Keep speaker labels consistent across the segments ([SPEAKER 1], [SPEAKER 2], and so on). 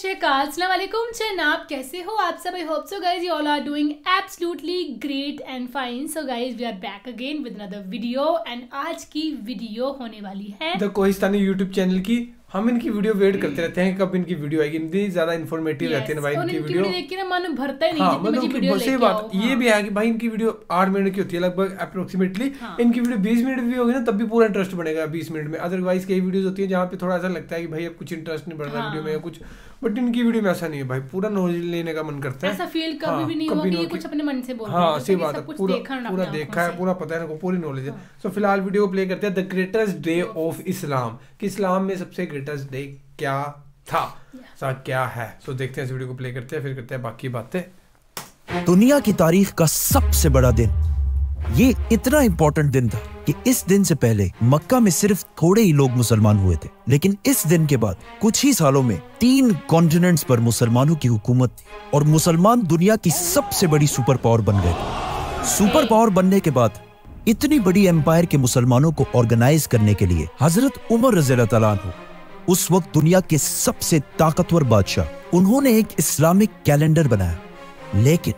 [SPEAKER 1] श्रीकाल, अस्सलाम वालेकुम जनाब, कैसे हो आप सब? I hope so guys you all are doing absolutely great and fine. So guys we are back again with another video and आज की वीडियो होने वाली है
[SPEAKER 2] द कोहिस्तानी यूट्यूब चैनल की। हम इनकी वीडियो वेट करते रहते हैं कब इनकी वीडियो आएगी, इतनी ज्यादा इन्फॉर्मेटिव रहती है ना भाई इनकी वीडियो
[SPEAKER 1] देख के ना मन भरता ही नहीं।
[SPEAKER 2] हाँ, मतलब सही बात ये भी है कि भाई इनकी वीडियो 8 मिनट की होती है लगभग अप्रोक्सीमेटली। इनकी वीडियो 20 मिनट भी होगी ना तब भी पूरा इंटरेस्ट बनेगा 20 मिनट में। अदरवाइज कई वीडियोस होती है जहाँ पे थोड़ा ऐसा लगता है कि भाई अब कुछ इंटरेस्ट नहीं बढ़ रहा वीडियो में या कुछ, बट इनकी वीडियो में ऐसा नहीं है भाई, पूरा नॉलेज लेने का मन करता है।
[SPEAKER 1] ऐसा फील कभी भी नहीं हुआ कि ये कुछ अपने मन से बोल रहे हैं।
[SPEAKER 2] हाँ सही बात है, पूरा देखा है, पूरा पता है इनको, पूरी नॉलेज है। सो फिलहाल वीडियो प्ले करते हैं the greatest day of Islam, कि इस्लाम में सबसे ग्रेटेस्ट डे क्या था, क्या है। तो देखते हैं इस वीडियो को प्ले करते हैं, फिर करते हैं बाकी बातें।
[SPEAKER 3] दुनिया की तारीख का सबसे बड़ा दिन, ये इतना इंपॉर्टेंट दिन था कि इस दिन से पहले मक्का में सिर्फ थोड़े ही लोग मुसलमान हुए थे, लेकिन इस दिन के बाद कुछ ही सालों में 3 कॉन्टिनेंट्स पर मुसलमानों की हुकूमत थी और मुसलमान दुनिया की सबसे बड़ी सुपर पावर बन गए थे। सुपर पावर बनने के बाद इतनी बड़ी एम्पायर के मुसलमानों को ऑर्गेनाइज करने के लिए हजरत उमर रज़ियल्लाहु ताला अन्हु, उस वक्त दुनिया के सबसे ताकतवर बादशाह, उन्होंने एक इस्लामिक कैलेंडर बनाया। लेकिन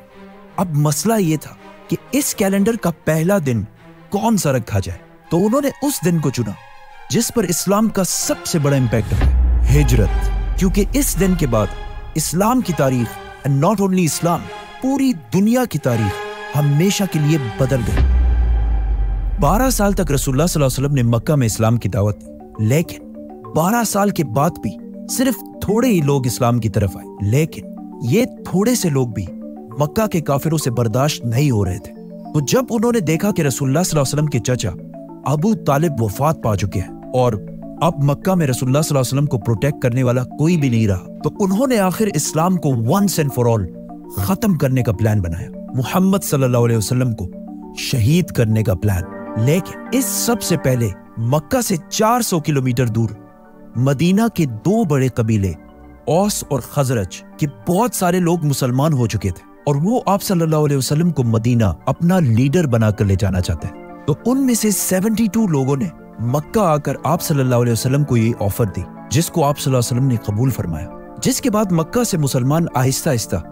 [SPEAKER 3] अब मसला ये था कि इस कैलेंडर का पहला दिन कौन सा रखा जाए, तो उन्होंने उस दिन को चुना जिस पर इस्लाम का सबसे बड़ा इंपैक्ट है, हिजरत। क्योंकि इस दिन के बाद इस्लाम की तारीख, एंड नॉट ओनली इस्लाम, पूरी दुनिया की तारीख हमेशा के लिए बदल गई। 12 साल तक रसूलुल्लाह सल्लल्लाहु अलैहि वसल्लम ने मक्का में इस्लाम की दावत दी, लेकिन 12 साल के बाद भी सिर्फ थोड़े ही लोग इस्लाम की तरफ आए। लेकिन ये थोड़े से लोग भी मक्का के काफिरों से बर्दाश्त नहीं हो रहे थे। तो जब उन्होंने देखा कि रसूलुल्लाह सल्लल्लाहु अलैहि वसल्लम के चाचा अबू तालिब वफात पा चुके हैं और अब मक्का में रसूलुल्लाह सल्लल्लाहु अलैहि वसल्लम को प्रोटेक्ट करने वाला कोई भी नहीं रहा, तो उन्होंने आखिर इस्लाम को वंस एंड फॉर ऑल खत्म करने का प्लान बनाया, मुहम्मद सल्लल्लाहु अलैहि वसल्लम को शहीद करने का प्लान। लेकिन इस सबसे पहले मक्का से 400 किलोमीटर दूर मदीना के 2 बड़े कबीले औस और खजरज के बहुत सारे लोग मुसलमान हो चुके थे और वो आप सल्लल्लाहु अलैहि वसल्लम को मदीना अपना लीडर बनाकर ले जाना चाहते हैं। तो उनमें से 72 लोगों ने मक्का आकर आप सल्लल्लाहु अलैहि वसल्लम को ये ऑफर दी, जिसको आप सल्लल्लाहु अलैहि वसल्लम ने कबूल फरमाया। जिसके बाद मक्का से मुसलमान आहिस्ता आहिस्ता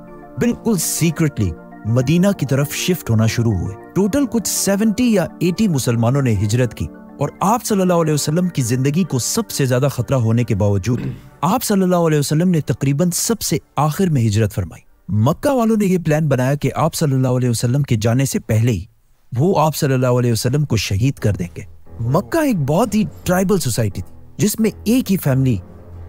[SPEAKER 3] बिल्कुल सीक्रेटली मदीना की तरफ शिफ्ट होना शुरू हुए। टोटल कुछ 70 या 80 मुसलमानों ने हिजरत की और आप सल्लल्लाहु अलैहि वसल्लम की जिंदगी को सबसे ज्यादा खतरा होने के बावजूद आप सल्लल्लाहु अलैहि वसल्लम ने तकरीबन सबसे आखिर में हिजरत फरमाई। मक्का वालों ने यह प्लान बनाया कि आप सल्लल्लाहु अलैहि वसल्लम के जाने से पहले ही वो आप सल्लल्लाहु अलैहि वसल्लम को शहीद कर देंगे। मक्का एक बहुत ही ट्राइबल सोसाइटी थी जिसमें एक ही फैमिली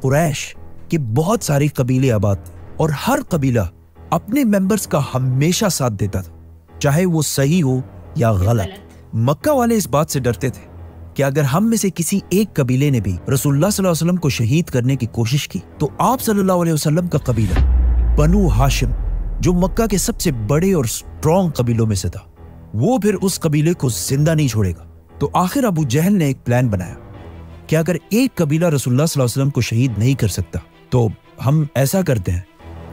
[SPEAKER 3] कुरैश के बहुत सारे कबीले आबाद थे और हर कबीला अपने मेंबर्स का हमेशा साथ देता था, चाहे वो सही हो या गलत। मक्का वाले इस बात से डरते थे कि अगर हम में से किसी एक कबीले ने भी रसूलुल्लाह सल्लल्लाहु अलैहि वसल्लम को शहीद करने की कोशिश की तो आप सल्लल्लाहु अलैहि वसल्लम का कबीला बनु हाशिम, जो मक्का के सबसे बड़े और स्ट्रॉन्ग कबीलों में से था, वो फिर उस कबीले को जिंदा नहीं छोड़ेगा। तो आखिर अबू जहल ने एक प्लान बनाया कि अगर एक कबीला रसूलुल्लाह सल्लल्लाहु अलैहि वसल्लम को शहीद नहीं कर सकता तो हम ऐसा करते हैं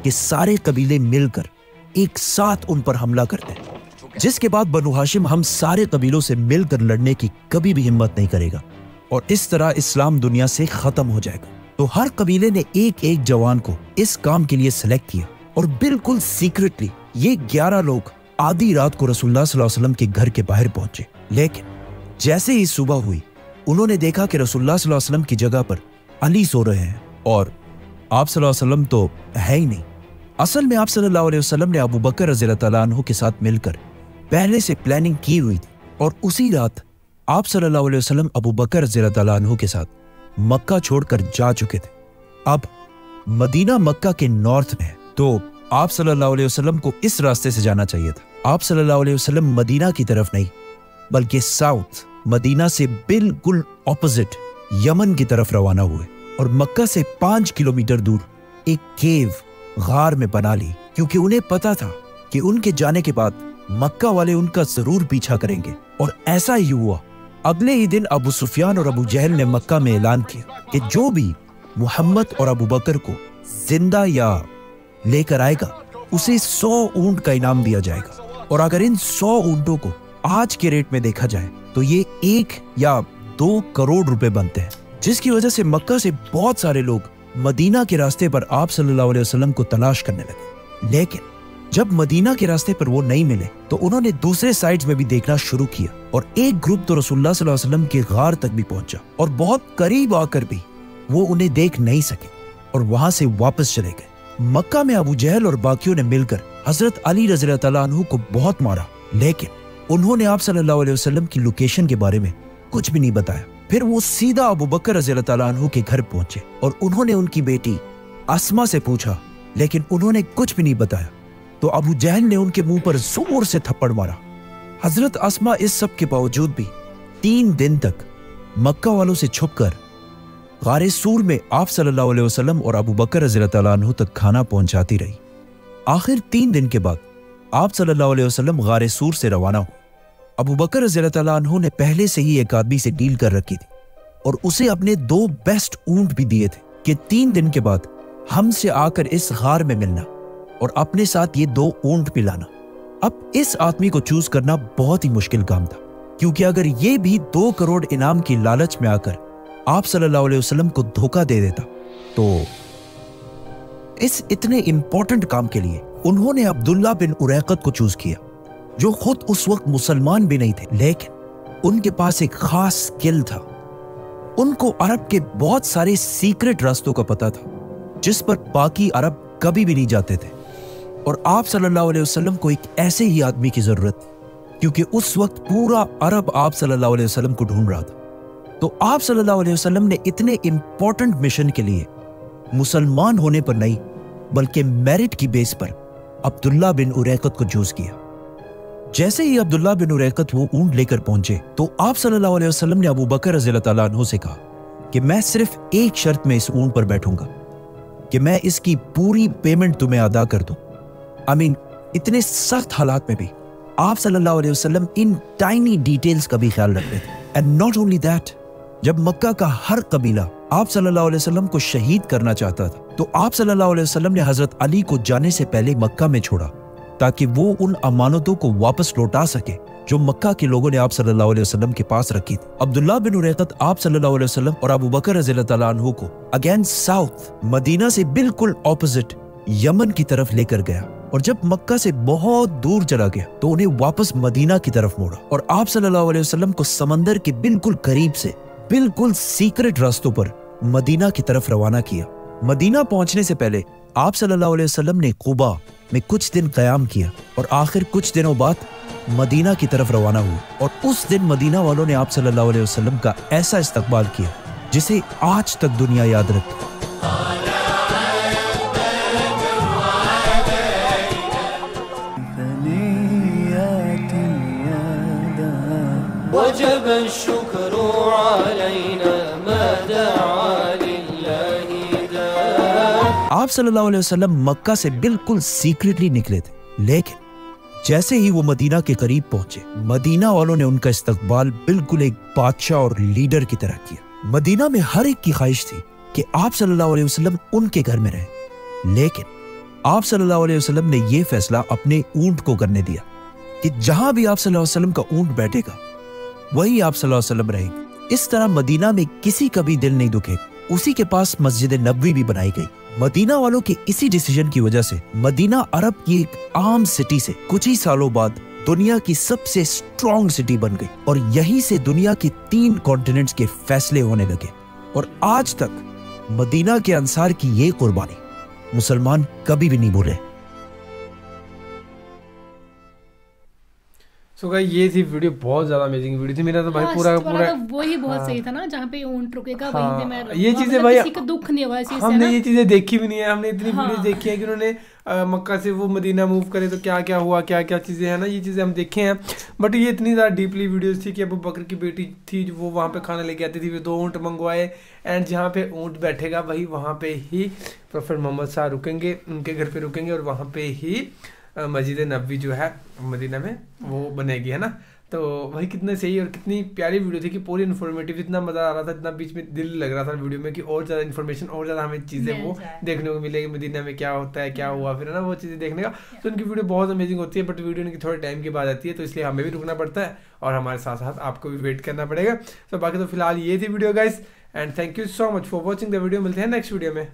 [SPEAKER 3] कि सारे कबीले मिलकर एक साथ उन पर हमला करते हैं, जिसके बाद बनु हाशिम हम सारे कबीलों से मिलकर लड़ने की कभी भी हिम्मत नहीं करेगा और इस तरह इस्लाम दुनिया से खत्म हो जाएगा। तो हर कबीले ने एक एक जवान को इस काम के लिए सिलेक्ट किया और बिल्कुल सीक्रेटली ये 11 लोग आधी रात को रसूलुल्लाह सल्लल्लाहु अलैहि वसल्लम के घर के बाहर पहुंचे। लेकिन जैसे ही सुबह हुई उन्होंने देखा कि रसूलुल्लाह सल्लल्लाहु अलैहि वसल्लम की जगह पर अली सो रहे हैं और आप सल्लल्लाहु अलैहि वसल्लम तो है ही नहीं। असल में आप सल्लल्लाहु अलैहि वसल्लम ने अबू बकर रज़ियल्लाहु ताला अन्हु के साथ मिलकर पहले से प्लानिंग की हुई थी और उसी रात आप सल्लल्लाहु अलैहि वसल्लम अबू बकर रज़ियल्लाहु ताला अन्हु के साथ मक्का छोड़कर जा चुके थे। अब मदीना मक्का के नॉर्थ में है, तो आप सल्लल्लाहु अलैहि वसल्लम को इस रास्ते से जाना चाहिए था। आप सल्लल्लाहु अलैहि वसल्लम मदीना की तरफ नहीं बल्कि साउथ मदीना से बिल्कुल ऑपोजिट यमन की तरफ रवाना हुए और मक्का से 5 किलोमीटर दूर एक केव गार में बना ली, क्योंकि उन्हें पता था कि उनके जाने के बाद मक्का वाले उनका जरूर पीछा करेंगे। और ऐसा ही हुआ। अगले ही दिन अबू सुफियान और अबू जहल ने मक्का में ऐलान किया कि जो भी मुहम्मद और अबू बकर को जिंदा या लेकर आएगा उसे 100 ऊंट का इनाम दिया जाएगा। और अगर इन 100 ऊंटों को आज के रेट में देखा जाए तो ये 1 या 2 करोड़ रुपए बनते हैं, जिसकी वजह से मक्का से बहुत सारे लोग मदीना के रास्ते पर आप सल्लल्लाहु अलैहि वसल्लम को तलाश करने लगे, लेकिन जब मदीना के रास्ते पर वो नहीं मिले तो उन्होंने दूसरे साइड्स में भी देखना शुरू किया और एक ग्रुप तो रसूलुल्लाह सल्लल्लाहु अलैहि वसल्लम के गार तक भी पहुंचा और बहुत करीब आकर भी वो उन्हें देख नहीं सके और वहां से वापस चले गए। मक्का में अबू जहल और बाकियों ने मिलकर हजरत अली रज़ियल्लाहु तआला अन्हु को बहुत मारा, लेकिन उन्होंने आप सल्लल्लाहु अलैहि वसल्लम की लोकेशन के बारे में कुछ भी नहीं बताया। फिर वो सीधा अबू बकर रज़ियल्लाहु तआला अन्हु के घर पहुंचे और उन्होंने उनकी बेटी अस्मा से पूछा, लेकिन उन्होंने कुछ भी नहीं बताया। तो अबू जहल ने उनके मुंह पर जोर से थप्पड़ मारा। हजरत अस्मा इस सब के बावजूद भी 3 दिन तक मक्का वालों से छुपकर गारे सूर में आप सल्लल्लाहु अलैहि वसल्लम और अबू बकर रज़ियल्लाहु तआला अन्हु तक खाना पहुंचाती रही। आखिर 3 दिन के बाद आप सल्लल्लाहु अलैहि वसल्लम गारे सूर से रवाना हुए। अबू बकर रज़ियल्लाहु तआला अन्हु ने पहले से ही एक आदमी से डील कर रखी थी और उसे अपने 2 बेस्ट ऊंट भी दिए थे कि 3 दिन के बाद हमसे आकर इस गार में मिलना और अपने साथ ये 2 ऊंट भी लाना। अब इस आदमी को चूज करना बहुत ही मुश्किल काम था, क्योंकि अगर ये भी 2 करोड़ इनाम की लालच में आकर आप सल्लल्लाहु अलैहि वसल्लम को धोखा दे देता तो इस इतने इंपॉर्टेंट काम के लिए उन्होंने अब्दुल्ला बिन उरैकत को चूज किया, जो खुद उस वक्त मुसलमान भी नहीं थे, लेकिन उनके पास एक खास स्किल था। उनको अरब के बहुत सारे सीक्रेट रास्तों का पता था जिस पर बाकी अरब कभी भी नहीं जाते थे और आप सल्लल्लाहु अलैहि वसल्लम को एक ऐसे ही आदमी की जरूरत थी, क्योंकि उस वक्त पूरा अरब आप सल्लल्लाहु अलैहि वसल्लम को ढूंढ रहा था। तो आप सल्लल्लाहु अलैहि वसल्लम ने इतने इंपॉर्टेंट मिशन के लिए मुसलमान होने पर नहीं बल्कि मेरिट की बेस पर अब्दुल्ला बिन उरैकत को चूज किया। जैसे ही अब्दुल्ला बिन उरैकत वो ऊंट लेकर पहुंचे तो आप सल्लल्लाहु अलैहि वसल्लम ने अबू बकर रज़ियल्लाहु तआला अन्हु से कहा कि मैं सिर्फ एक शर्त में इस ऊंट पर बैठूंगा कि मैं इसकी पूरी पेमेंट तुम्हें अदा कर दूं। इतने सख्त हालात में भी आप सल्लल्लाहु अलैहि वसल्लम इन टाइनी डिटेल्स का भी ख्याल रखते थे। एंड नॉट ओनली दैट, जब मक्का का हर कबीला आप सल्लल्लाहु अलैहि वसल्लम को शहीद करना चाहता था तो आप सल्लल्लाहु अलैहि वसल्लम ने हजरत अली को जाने से पहले मक्का में छोड़ा ताकि वो उन अमानतों को वापस लौटा सके जो मक्का के लोगों ने आप सल्लल्लाहु अलैहि वसल्लम के पास रखी थी। अब्दुल्ला बिन उरैकत आप सल्लल्लाहु अलैहि वसल्लम और अबू बकर रज़ियल्लाहु तआला अन्हु को अगेंस्ट साउथ मदीना से बिल्कुल ऑपोजिट यमन की तरफ लेकर गया और जब मक्का से बहुत दूर चला गया तो उन्हें वापस मदीना की तरफ मोड़ा और आप सल्लल्लाहु अलैहि वसल्लम को समंदर के बिल्कुल करीब से बिल्कुल सीक्रेट रास्तों पर मदीना की तरफ रवाना किया। मदीना पहुंचने से पहले आप सल्लल्लाहु अलैहि वसल्लम ने कुबा में कुछ दिन क़याम किया और आखिर कुछ दिनों बाद मदीना की तरफ रवाना हुए और उस दिन मदीना वालों ने आप सल्लल्लाहु अलैहि वसल्लम का ऐसा इस्तकबाल किया जिसे आज तक दुनिया याद रखती है। आप सल्लल्लाहु अलैहि वसल्लम मक्का से बिल्कुल सीक्रेटली निकले थे, लेकिन जैसे ही वो मदीना के करीब पहुंचे मदीना वालों ने उनका इस्तकबाल बिल्कुल एक बादशाह और लीडर की तरह किया। मदीना में हर एक की ख्वाहिश थी कि आप सल्लल्लाहु अलैहि वसल्लम उनके घर में रहे, लेकिन आप सल्लल्लाहु अलैहि वसल्लम ने यह फैसला अपने ऊंट को करने दिया कि जहां भी आप सल्लल्लाहु अलैहि वसल्लम का ऊंट बैठेगा वही आप सल्लल्लाहु अलैहि वसल्लम रहेंगे। इस तरह मदीना में किसी का भी दिल नहीं दुखेगा। उसी के पास मस्जिद नबवी भी बनाई गई। मदीना वालों के इसी डिसीजन की वजह से मदीना अरब की एक आम सिटी से कुछ ही सालों बाद दुनिया की सबसे स्ट्रॉन्ग सिटी बन गई और यहीं से दुनिया के 3 कॉन्टिनेंट्स के फैसले होने लगे और आज तक मदीना के अंसार की ये कुर्बानी मुसलमान कभी भी नहीं भूले।
[SPEAKER 2] सो गाइस ये थी वीडियो, बहुत ज्यादा अमेजिंग वीडियो थी। मेरा तो भाई पूरा
[SPEAKER 1] तो वही बहुत सही था ना, जहाँ पे ऊंट रुकेगा वहीं पे मैं
[SPEAKER 2] ये चीजें भाई
[SPEAKER 1] किसी को दुख नहीं होगा।
[SPEAKER 2] हमने ये चीजें देखी भी नहीं है, हमने इतनी वीडियोस देखी है कि उन्होंने मक्का से वो मदीना मूव करे तो क्या क्या हुआ, क्या क्या चीजें हैं ना, ये चीजें हम देखे हैं। बट ये इतनी ज्यादा डीपली वीडियोस थी कि अबू बकर की बेटी थी वो वहाँ पे खाना लेके आती थी, वो 2 ऊँट मंगवाए एंड जहाँ पे ऊँट बैठेगा भाई वहाँ पे ही प्रोफेट मोहम्मद साहब रुकेंगे, उनके घर पे रुकेंगे और वहाँ पे ही मस्जिद नबवी जो है मदीना में वो बनेगी, है ना। तो भाई कितने सही और कितनी प्यारी वीडियो थी कि पूरी इन्फॉर्मेटिव, इतना मज़ा आ रहा था, इतना बीच में दिल लग रहा था वीडियो में कि और ज़्यादा इन्फॉर्मेशन और ज़्यादा हमें चीज़ें वो देखने को मिलेगी, मदीना में क्या होता है, क्या हुआ फिर, है ना, वो चीज़ें देखने का। तो उनकी वीडियो बहुत अमेजिंग होती है, बट वीडियो उनकी थोड़े टाइम के बाद आती है तो इसलिए हमें भी रुकना पड़ता है और हमारे साथ साथ आपको भी वेट करना पड़ेगा। तो बाकी तो फिलहाल ये थी video guys, and thank you so much for watching the video. मिलते हैं नेक्स्ट वीडियो में.